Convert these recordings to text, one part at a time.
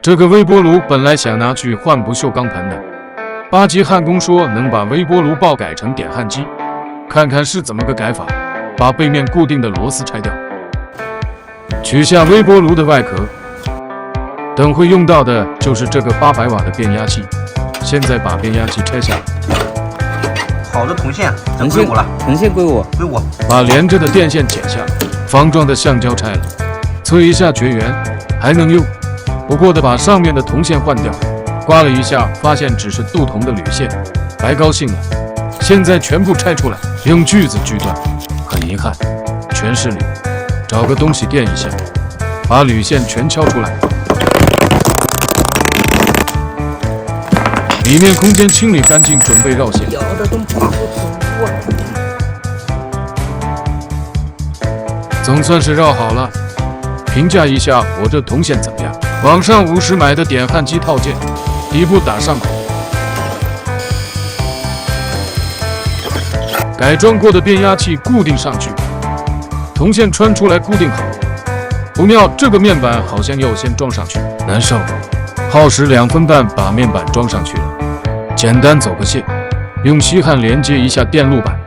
这个微波炉本来想拿去换不锈钢盆的，八级焊工说能把微波炉爆改成点焊机，看看是怎么个改法。把背面固定的螺丝拆掉，取下微波炉的外壳。等会用到的就是这个800瓦的变压器。现在把变压器拆下来。好的铜线，这归我了。铜线归我，归我。把连着的电线剪下来，方状的橡胶拆了，测一下绝缘，还能用。不过得把上面的铜线换掉。刮了一下，发现只是镀铜的铝线，白高兴了。现在全部拆出来，用锯子锯断。很遗憾，全是铝。找个东西垫一下，把铝线全敲出来。里面空间清理干净，准备绕线。咬的都跑不了。总算是绕好了。评价一下我这铜线怎么样？网上50买的点焊机套件，底部打上孔，改装过的变压器固定上去，铜线穿出来固定好。不妙，这个面板好像要先装上去，难受。耗时2分半把面板装上去了。简单走个线，用吸焊连接一下电路板，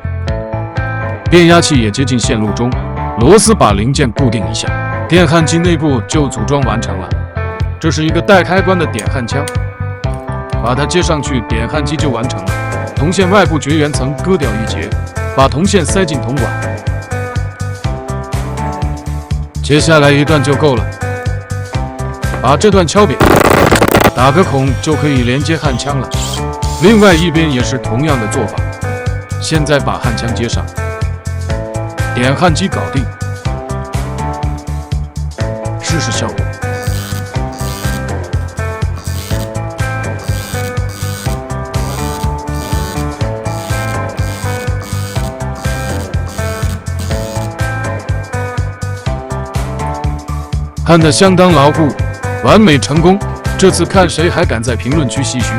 变压器也接进线路中，螺丝把零件固定一下，电焊机内部就组装完成了。这是一个带开关的点焊枪，把它接上去，点焊机就完成了。铜线外部绝缘层割掉一截，把铜线塞进铜管，接下来一段就够了。把这段敲扁，打个孔就可以连接焊枪了。另外一边也是同样的做法。现在把焊枪接上，点焊机搞定，试试效果。焊得相当牢固，完美成功。这次看谁还敢在评论区唏嘘。